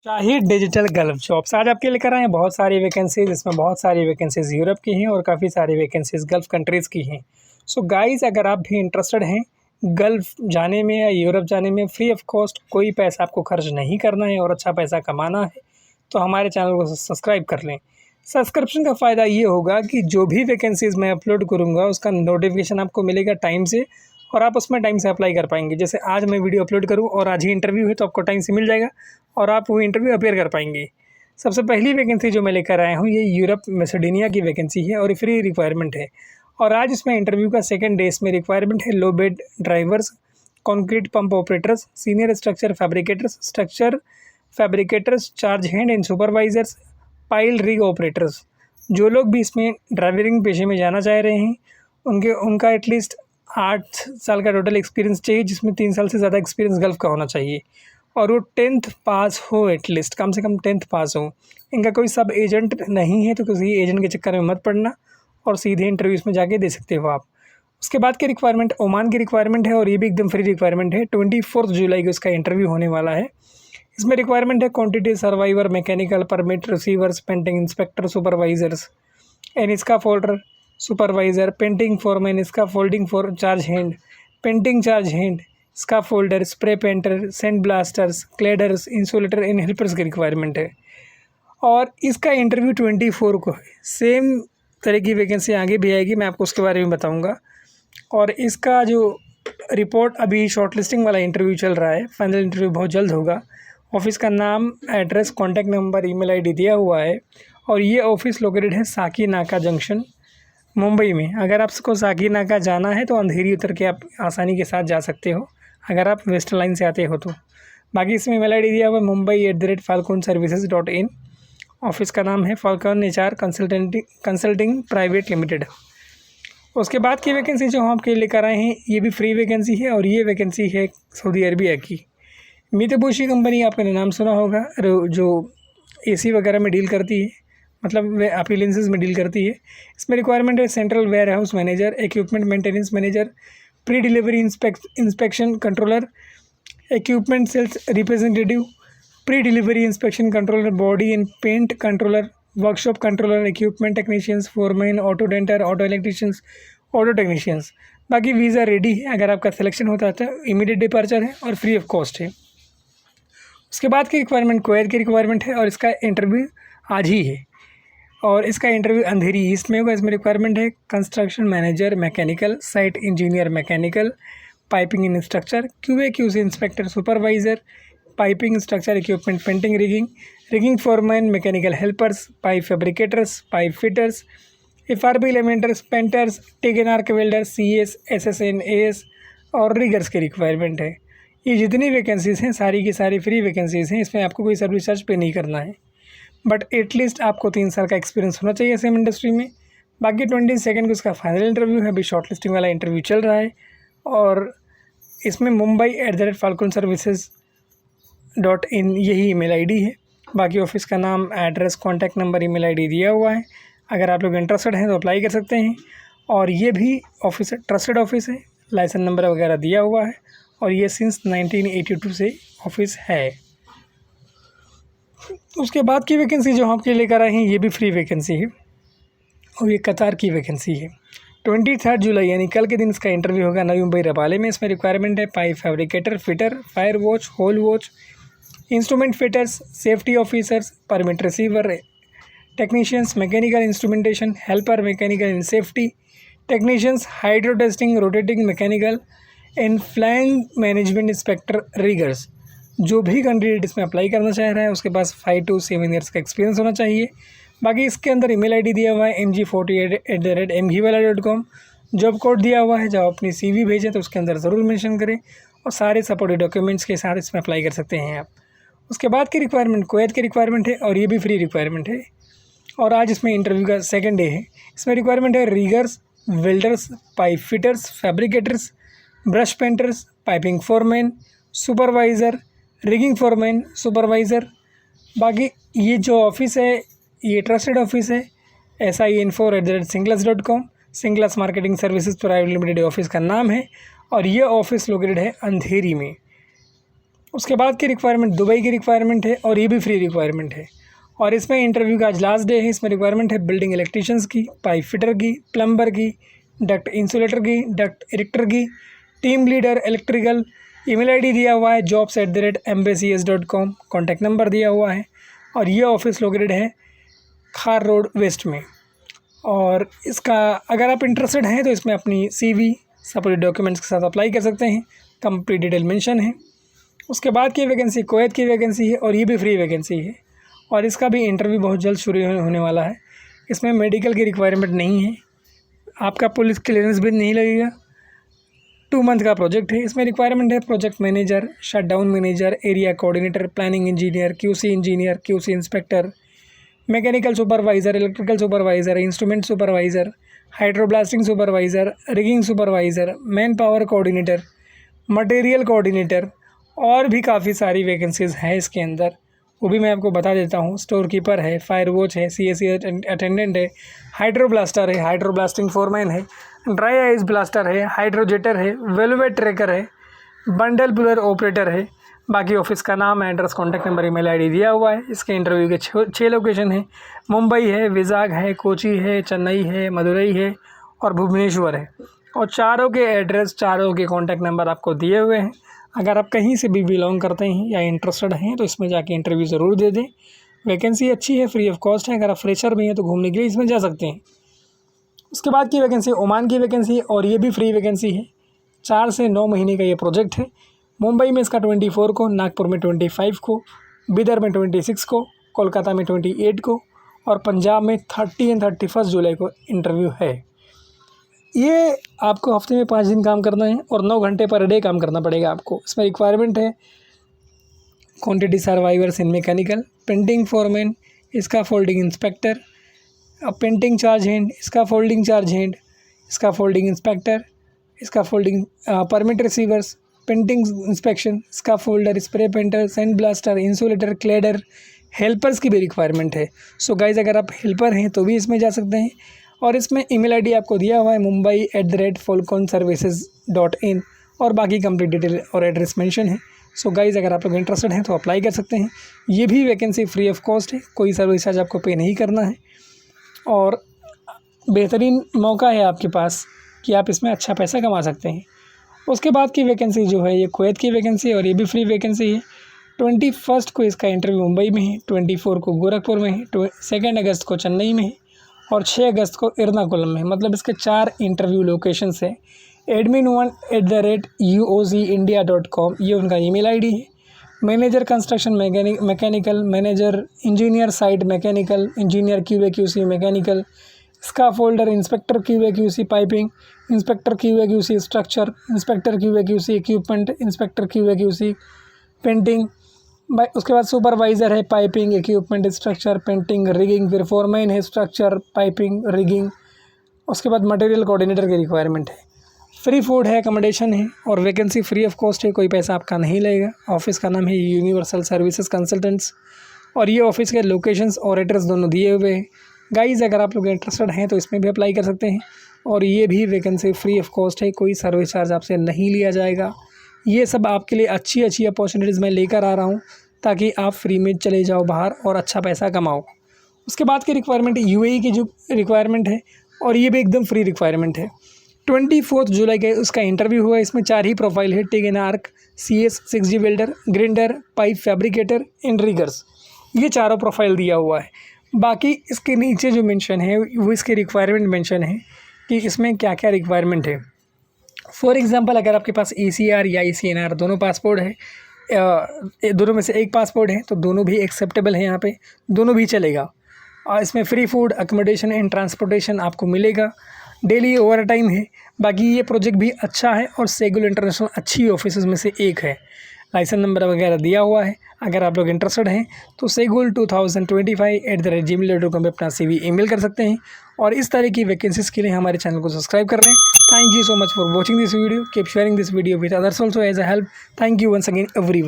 शाही digital gulf jobs आज आपके लेकर आए हैं बहुत सारी वैकेंसीज। इसमें बहुत सारी वैकेंसीज यूरोप की हैं और काफ़ी सारी वैकेंसीज गल्फ कंट्रीज़ की हैं। सो गाइस, अगर आप भी इंटरेस्टेड हैं गल्फ जाने में या यूरोप जाने में, फ्री ऑफ कॉस्ट, कोई पैसा आपको खर्च नहीं करना है और अच्छा पैसा कमाना है, तो हमारे चैनल को सब्सक्राइब कर लें। सब्सक्रिप्शन का फ़ायदा ये होगा कि जो भी वैकेंसीज़ मैं अपलोड करूँगा उसका नोटिफिकेशन आपको मिलेगा टाइम से, और आप उसमें टाइम से अप्लाई कर पाएंगे। जैसे आज मैं वीडियो अपलोड करूँ और आज ही इंटरव्यू है तो आपको टाइम से मिल जाएगा और आप वो इंटरव्यू अपीयर कर पाएंगे। सबसे पहली वैकेंसी जो मैं लेकर आया हूँ ये यूरोप मैसेडोनिया की वैकेंसी है और फ्री रिक्वायरमेंट है। और आज इसमें इंटरव्यू का सेकंड डे इसमें रिक्वायरमेंट है लो bed drivers, concrete pump operators, senior structure fabricators, charge hand and supervisors, pile rig operators. जो लोग भी इसमें ड्राइवरिंग पेशे में जाना चाह रहे हैं उनका एटलीस्ट 8 साल का टोटल एक्सपीरियंस चाहिए, जिसमें 3 साल से ज़्यादा एक्सपीरियंस गल्फ का होना चाहिए और वो 10th पास हो, एटलीस्ट कम से कम 10th पास हो। इनका कोई सब एजेंट नहीं है तो किसी एजेंट के चक्कर में मत पड़ना और सीधे इंटरव्यूज़ में जाके दे सकते हो आप। उसके बाद की रिक्वायरमेंट ओमान की रिक्वायरमेंट है और ये भी एकदम फ्री रिक्वायरमेंट है। 24 जुलाई को इसका इंटरव्यू होने वाला है। इसमें रिक्वायरमेंट है quantity surveyor, mechanical permit receivers, painting inspector, supervisors and scaffolder supervisor, painting foreman, scaffolding for charge hand, painting charge hand, scaffolder, spray painter, sand blasters, cladders, insulator in helpers की requirement है। और इसका interview 24 को है। Same तरह की vacancy आगे भी आएगी, मैं आपको उसके बारे में बताऊंगा। और इसका जो रिपोर्ट, अभी शॉर्टलिस्टिंग वाला इंटरव्यू चल रहा है, फाइनल इंटरव्यू बहुत जल्द होगा। ऑफिस का नाम, address, contact number, email ID दिया हुआ है और ये ऑफिस लोकेटेड है साकी नाका जंक्शन, मुंबई में। अगर आपको साकी नाका जाना है तो अंधेरी उतर के आप आसानी के साथ जा सकते हो अगर आप वेस्टर्न लाइन से आते हो तो। बाकी इसमें ईमेल आईडी दिया हुआ है mumbai@falconservices.in। ऑफिस का नाम है falcon HR consulting private limited. उसके बाद की वैकेंसी जो हम आपके लेकर आए हैं ये भी फ्री वैकेंसी है और ये वैकेंसी है सऊदी अरबिया की। मित्सुबिशी कंपनी, आपने नाम सुना होगा, जो AC वगैरह में डील करती है, मतलब वे अपीलेंसेस में डील करती है। इसमें रिक्वायरमेंट है central warehouse manager, equipment maintenance manager, pre delivery inspection controller, equipment sales representative, pre delivery inspection controller, body and paint controller, workshop controller, equipment technicians, foreman, auto denter, auto electricians, auto technicians. बाकी visa ready है, अगर आपका selection होता है तो immediate departure है और free of cost है। उसके बाद की रिक्वायरमेंट कुवैत की रिक्वायरमेंट है और इसका इंटरव्यू आज ही है और इसका इंटरव्यू अंधेरी ईस्ट में होगा। इसमें रिक्वायरमेंट है construction manager mechanical, site engineer mechanical, piping instructor, QA/QC inspector, supervisor, piping structure equipment, painting, rigging foreman, mechanical helpers, pipe fabricators, pipe fitters, FRP laminators, painters, TIG and ARC welders, CS, SSN, AS और riggers की requirement है। ये जितनी vacancies हैं सारी की सारी free vacancies हैं। इसमें आपको कोई सर्विस चार्ज पे नहीं करना है, बट एटलीस्ट आपको 3 साल का एक्सपीरियंस होना चाहिए सेम इंडस्ट्री में। बाकी 22 को इसका फाइनल इंटरव्यू है। अभी शॉर्टलिस्टिंग वाला इंटरव्यू चल रहा है और इसमें mumbai@falconservices.in यही ईमेल आईडी है। बाकी ऑफिस का नाम, address, contact number, email ID दिया हुआ है। अगर आप लोग इंटरेस्टेड हैं तो अप्लाई कर सकते हैं। और ये भी ऑफिस ट्रस्टेड ऑफिस है, लाइसेंस नंबर वगैरह दिया हुआ है और ये सिंस 1982 से ऑफिस है। उसके बाद की वैकेंसी जो हम आपके लेकर आए हैं ये भी फ्री वैकेंसी है और ये कतार की वैकेंसी है। 23 जुलाई यानी कल के दिन इसका इंटरव्यू होगा नवी मुंबई रबाले में। इसमें रिक्वायरमेंट है pipe fabricator, fitter, fire watch, hole watch, instrument fitters, safety officers, permit receiver, technicians, mechanical instrumentation helper, mechanical in safety technicians, hydro testing, rotating mechanical and flying management inspector, riggers. जो भी candidate इसमें apply करना चाह रहा है उसके पास 5 to 7 years का experience होना चाहिए। बाकी इसके अंदर ईमेल आईडी दिया हुआ है mg48@mgwala.com। जॉब कोड दिया हुआ है, जब अपनी CV भेजें तो उसके अंदर ज़रूर मेंशन करें और सारे सपोर्टेड डॉक्यूमेंट्स के साथ इसमें अप्लाई कर सकते हैं आप। उसके बाद की रिक्वायरमेंट कुवैत की रिक्वायरमेंट है और ये भी फ्री रिक्वायरमेंट है और आज इसमें इंटरव्यू का सेकेंड डे है। इसमें रिक्वायरमेंट है riggers, welders, pipe fitters, fabricators, brush painters, piping foreman, supervisor, rigging foreman, supervisor. बाकी ये जो ऑफिस है ये ट्रस्टेड ऑफिस है, SIN4@singlas.com, Singlas marketing services private limited office का नाम है और ये ऑफिस लोकेटेड है अंधेरी में। उसके बाद की रिक्वायरमेंट दुबई की रिक्वायरमेंट है और ये भी फ्री रिक्वायरमेंट है। और इसमें इंटरव्यू का आज लास्ट डे है। इसमें रिक्वायरमेंट है बिल्डिंग इलेक्ट्रीशियंस की, पाइप फिटर की, प्लम्बर की, डक्ट इंसुलेटर की, डक्ट इरेक्टर की, team leader electrical. Email ID दिया हुआ है jobs@embassys.com, कॉन्टैक्ट नंबर दिया हुआ है। और ये ऑफिस लोकेटेड है खार रोड वेस्ट में। और इसका अगर आप इंटरेस्टेड हैं तो इसमें अपनी CV सपोर्टेड डॉक्यूमेंट्स के साथ अप्लाई कर सकते हैं। कंप्लीट डिटेल मेंशन है। उसके बाद की वैकेंसी कुवैत की वैकेंसी है और ये भी फ्री वैकेंसी है। और इसका भी इंटरव्यू बहुत जल्द शुरू होने वाला है। इसमें मेडिकल की रिक्वायरमेंट नहीं है, आपका पुलिस क्लियरेंस भी नहीं लगेगा। 2 मंथ का प्रोजेक्ट है। इसमें रिक्वायरमेंट है project manager, shutdown manager, area coordinator, planning engineer, QC inspector, mechanical supervisor, electrical supervisor, instrument supervisor, hydroblasting supervisor, rigging supervisor, manpower coordinator, material coordinator और भी काफ़ी सारी वैकेंसीज़ हैं इसके अंदर। वो भी मैं आपको बता देता हूँ। स्टोर कीपर है, फायर वॉच है, CSE अटेंडेंट है, हाइड्रोब्लास्टर है, हाइड्रोब्लास्टिंग फोरमैन है, ड्राई आइस ब्लास्टर है, हाइड्रोजेटर है, वेलवेट ट्रैकर है, बंडल पुलर ऑपरेटर है। बाकी ऑफिस का नाम, address, contact number, email ID दिया हुआ है। इसके इंटरव्यू के 6 लोकेशन है। मुंबई है, विजाग है, कोची है, चेन्नई है, मदुरई है और भुवनेश्वर है। और चारों के एड्रेस, चारों के कॉन्टैक्ट नंबर आपको दिए हुए हैं। अगर आप कहीं से भी बिलोंग करते हैं या इंटरेस्टेड हैं तो इसमें जाके इंटरव्यू ज़रूर दे दें। वैकेंसी अच्छी है, फ्री ऑफ कॉस्ट है। अगर आप फ्रेशर भी हैं तो घूमने के लिए इसमें जा सकते हैं। उसके बाद की वैकेंसी ओमान की वैकेंसी है और ये भी फ्री वैकेंसी है। 4 से 9 महीने का ये प्रोजेक्ट है। मुंबई में इसका 24 को, नागपुर में 25 को, बिदर में 26 को, कोलकाता में 28 को और पंजाब में 30 और 31 जुलाई को इंटरव्यू है। ये आपको हफ्ते में 5 दिन काम करना है और 9 घंटे पर डे काम करना पड़ेगा आपको। इसमें रिक्वायरमेंट है quantity surveyors in mechanical, painting foreman, scaffolding inspector, painting charge hand, scaffolding charge hand, scaffolding inspector, scaffolding permit receivers, painting inspection, scaffolder, spray painter, sand blaster, insulator, cladder, helpers की भी requirement है। So guys अगर आप helper हैं तो भी इसमें जा सकते हैं। और इसमें ईमेल आईडी आपको दिया हुआ है mumbai@falconservices.in और बाकी कंप्लीट डिटेल और एड्रेस मेंशन है। सो गाइज अगर आप लोग इंटरेस्टेड हैं तो अप्लाई कर सकते हैं। ये भी वैकेंसी फ्री ऑफ कॉस्ट है, कोई सर्विस चार्ज आपको पे नहीं करना है। और बेहतरीन मौका है आपके पास कि आप इसमें अच्छा पैसा कमा सकते हैं। उसके बाद की वैकेंसी जो है ये कुवैत की वैकेंसी है और ये भी फ्री वैकेंसी है। 21 को इसका इंटरव्यू मुंबई में है, 24 को गोरखपुर में है, 2 अगस्त को चेन्नई में है और 6 अगस्त को एर्नाकुलम में। मतलब इसके 4 इंटरव्यू लोकेशंस है। admin1@uozindia.com ये उनका ईमेल आईडी है। Manager construction mechanical, manager engineer site mechanical, engineer QA/QC mechanical, scaffolder, inspector QA/QC piping, inspector QA/QC structure, inspector QA/QC equipment, inspector QA/QC painting. उसके बाद सुपरवाइज़र है piping, equipment, structure, painting, rigging. फिर foreman है structure, piping, rigging. उसके बाद material coordinator की requirement है। Free food है, अकोमोडेशन है और वैकेंसी फ्री ऑफ कॉस्ट है, कोई पैसा आपका नहीं लगेगा। ऑफिस का नाम है यूनिवर्सल सर्विसेज कंसल्टेंट्स और ये ऑफिस के लोकेशंस और एड्रेस दोनों दिए हुए हैं। गाइज़ अगर आप लोग इंटरेस्टेड हैं तो इसमें भी अप्लाई कर सकते हैं। और ये भी वैकेंसी फ्री ऑफ कॉस्ट है, कोई सर्विस चार्ज आपसे नहीं लिया जाएगा। ये सब आपके लिए अच्छी अच्छी अपॉर्चुनिटीज़ मैं लेकर आ रहा हूँ ताकि आप फ्री में चले जाओ बाहर और अच्छा पैसा कमाओ। उसके बाद की रिक्वायरमेंट UAE की जो रिक्वायरमेंट है और ये भी एकदम फ्री रिक्वायरमेंट है। 24 जुलाई के उसका इंटरव्यू हुआ। इसमें 4 ही प्रोफाइल है, TIG and arc, CS, 6G welder, grinder, pipe fabricator, and riggers. ये चारों प्रोफाइल दिया हुआ है। बाकी इसके नीचे जो मेंशन है वो इसके रिक्वायरमेंट मेंशन है कि इसमें क्या क्या रिक्वायरमेंट है। फॉर एग्जांपल अगर आपके पास ECR या ECNR दोनों पासपोर्ट है, दोनों में से एक पासपोर्ट है तो दोनों भी एक्सेप्टेबल है, यहाँ पे दोनों भी चलेगा। और इसमें free food, accommodation and transportation आपको मिलेगा। डेली ओवर टाइम है। बाकी ये प्रोजेक्ट भी अच्छा है और सेगुल इंटरनेशनल अच्छी ऑफिस में से एक है। लाइसेंस नंबर वगैरह दिया हुआ है। अगर आप लोग इंटरेस्टेड हैं तो segul2025@gmail.com पे अपना CV ईमेल कर सकते हैं। और इस तरह की वैकेंसीज़ के लिए हमारे चैनल को सब्सक्राइब कर लें। Thank you so much for watching this video. Keep sharing this video with others also as a help. Thank you once again everyone.